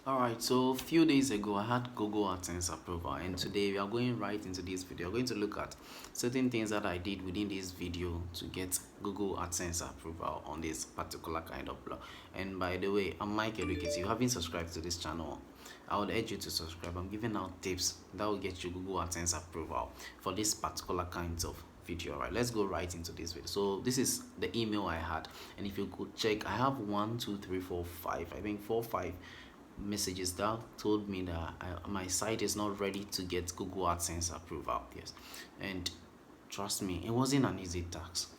Alright, so a few days ago I had Google AdSense approval, and today we are going right into this video. We're going to look at certain things that I did within this video to get Google AdSense approval on this particular kind of blog. And by the way, I'm Mike Educate. If you haven't subscribed to this channel, I would urge you to subscribe. I'm giving out tips that will get you Google AdSense approval for this particular kinds of video. Right, let's go right into this video. So this is the email I had, and if you could check, I have 1 2 3 4 5, I think 4 5 messages that told me that my site is not ready to get Google AdSense approval. Yes, and trust me, it wasn't an easy task.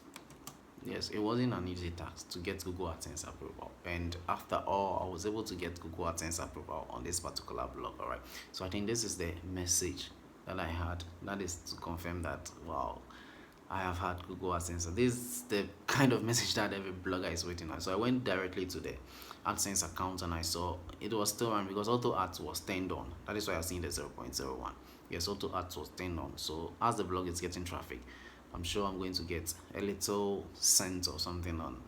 Yes, it wasn't an easy task to get Google AdSense approval, and after all, I was able to get Google AdSense approval on this particular blog. All right, so I think this is the message that I had. That is to confirm that, wow, I have had Google AdSense. So this is the kind of message that every blogger is waiting on. So I went directly to the AdSense account and I saw it was still on because auto ads was turned on. That is why I've seen the 0.01. Yes, auto ads was turned on. So as the blog is getting traffic, I'm sure I'm going to get a little cent or something on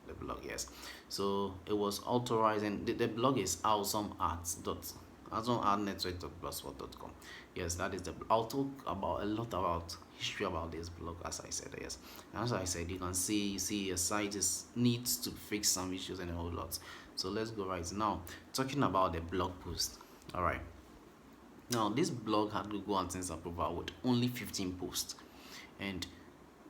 the blog. Yes, so it was authorized, and the blog is awesomeadnetwork.blogspot.com. Yes, that is the. I'll talk about a lot about history about this blog, as I said. Yes, and as I said, you can see a site is needs to fix some issues and a whole lot. So let's go right now talking about the blog post. All right, now this blog had Google AdSense approval with only 15 posts, and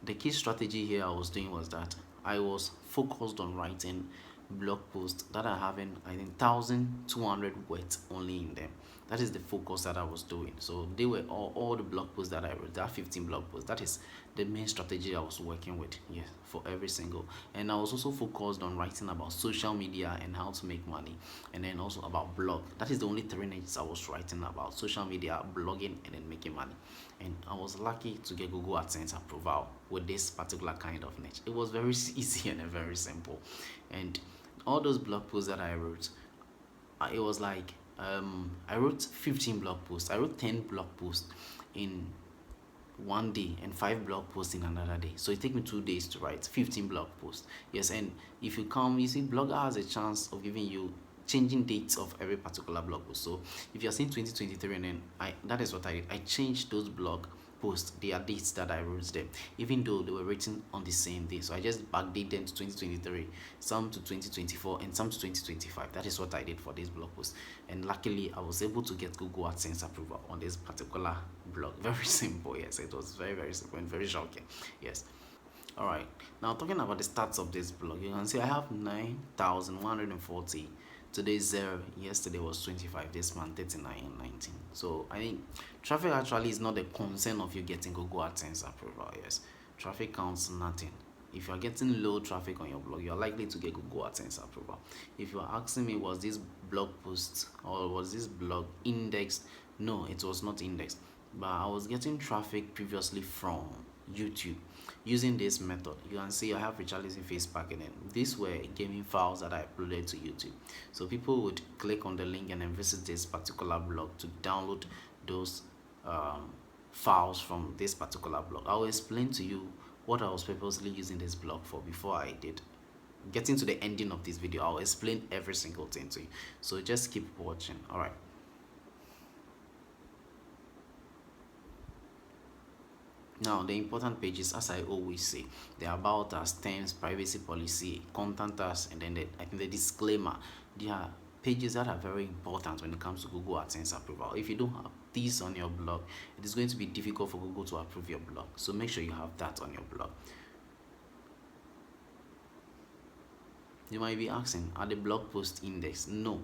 the key strategy here I was doing was that I was focused on writing blog posts that are having, I think, 1,200 words only in them. That is the focus that I was doing. So they were all the blog posts that I wrote. That 15 blog posts. That is the main strategy I was working with. Yes, for every single. And I was also focused on writing about social media and how to make money, and then also about blog. That is the only three niches I was writing about: social media, blogging, and then making money. And I was lucky to get Google AdSense approval with this particular kind of niche. It was very easy and very simple. And all those blog posts that I wrote, it was like I wrote 15 blog posts. I wrote 10 blog posts in one day and 5 blog posts in another day. So it took me 2 days to write 15 blog posts. Yes, and if you come, you see, Blogger has a chance of giving you changing dates of every particular blog post. So if you're saying 2023, and then that is what I did. I changed those blog posts, their dates that I wrote them, even though they were written on the same day. So I just backdate them to 2023, some to 2024, and some to 2025. That is what I did for this blog post. And luckily, I was able to get Google AdSense approval on this particular blog. Very simple. Yes, it was very, very simple and very shocking. Yes. All right, now talking about the stats of this blog, you can see I have 9,140. Today is 0, yesterday was 25, this month 39 and 19. So I think traffic actually is not a concern of you getting Google AdSense approval. Yes, traffic counts nothing. If you are getting low traffic on your blog, you are likely to get Google AdSense approval. If you are asking me, was this blog post or was this blog indexed? No, it was not indexed, but I was getting traffic previously from YouTube using this method. You can see I have Richarlison face packet, and these were gaming files that I uploaded to YouTube. So people would click on the link and then visit this particular blog to download those files from this particular blog. I'll explain to you what I was purposely using this blog for before I did. Getting to the ending of this video, I'll explain every single thing to you. So just keep watching. All right. Now, the important pages, as I always say, the about us, terms, privacy policy, contact us, and then I think the disclaimer. They are pages that are very important when it comes to Google AdSense approval. If you don't have these on your blog, it is going to be difficult for Google to approve your blog. So make sure you have that on your blog. You might be asking, are the blog posts indexed? No.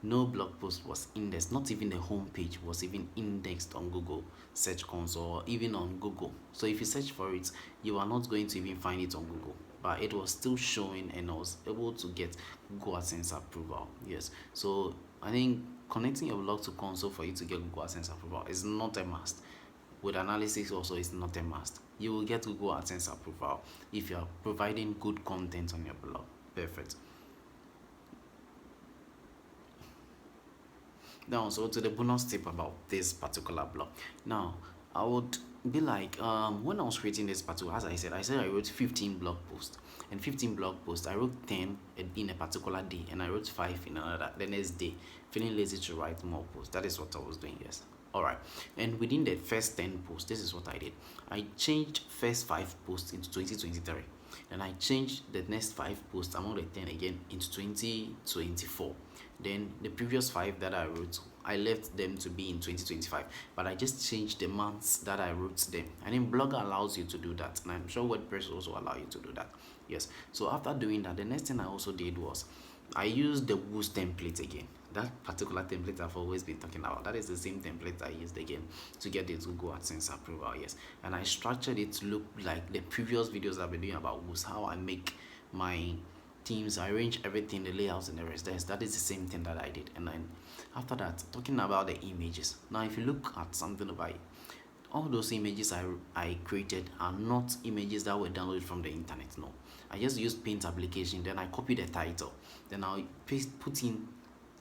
No blog post was indexed. Not even the home page was even indexed on Google Search Console or even on Google. So if you search for it, you are not going to even find it on Google. But it was still showing, and I was able to get Google AdSense approval. Yes. So I think connecting your blog to console for you to get Google AdSense approval is not a must. With analytics also, it's not a must. You will get Google AdSense approval if you are providing good content on your blog. Perfect. Now, so to the bonus tip about this particular blog. Now, I would be like when I was creating this particular, as I said I wrote 15 blog posts, and 15 blog posts I wrote 10 in a particular day, and I wrote 5 in another the next day, feeling lazy to write more posts. That is what I was doing. Yes. All right. And within the first 10 posts, this is what I did. I changed first 5 posts into 2023, and I changed the next 5 posts among the 10 again into 2024. Then the previous 5 that I wrote, I left them to be in 2025, but I just changed the months that I wrote them. And then Blogger allows you to do that, and I'm sure WordPress also allow you to do that. Yes. So after doing that, the next thing I also did was I used the Woos template again. That particular template I've always been talking about. That is the same template I used again to get the Google AdSense approval. Yes. And I structured it to look like the previous videos I've been doing about Woos, how I make my themes, arrange everything, the layouts and the rest. That is the same thing that I did. And then after that, talking about the images. Now if you look at something about all those images I created are not images that were downloaded from the internet. No, I just used Paint application, then I copy the title, then I'll put in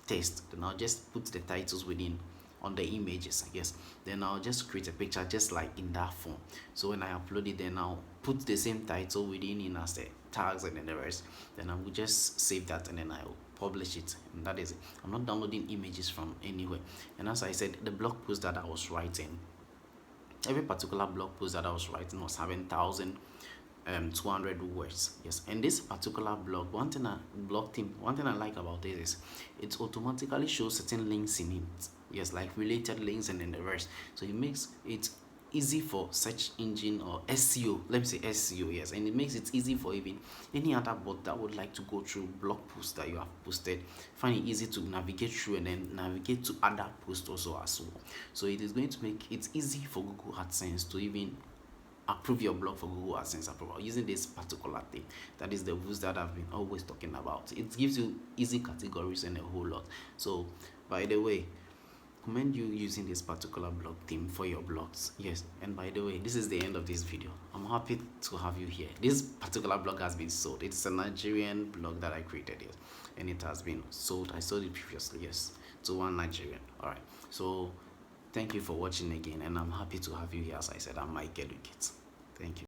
text, then I'll just put the titles within on the images, I guess. Then I'll just create a picture just like in that form. So when I upload it, then I'll put the same title within in as the tags and then the rest. Then I will just save that and then I'll publish it, and that is it. I'm not downloading images from anywhere. And as I said, the blog post that I was writing, every particular blog post that I was writing was having 1,200 words. Yes. And this particular blog, one thing I like about this is it automatically shows certain links in it. Yes, like related links and then the rest. So it makes it easy for search engine or SEO. Let me say SEO. Yes. And it makes it easy for even any other bot that would like to go through blog posts that you have posted, find it easy to navigate through and then navigate to other posts also as well. So it is going to make it easy for Google AdSense to even approve your blog for Google AdSense approval using this particular thing. That is the rules that I've been always talking about. It gives you easy categories and a whole lot. So by the way, commend you using this particular blog theme for your blogs. Yes. And by the way, this is the end of this video. I'm happy to have you here. This particular blog has been sold. It's a Nigerian blog that I created, yes, and it has been sold. I sold it previously, yes, to one Nigerian. All right. So thank you for watching again, and I'm happy to have you here. As I said, I'm MYKEEDUCATE. Thank you.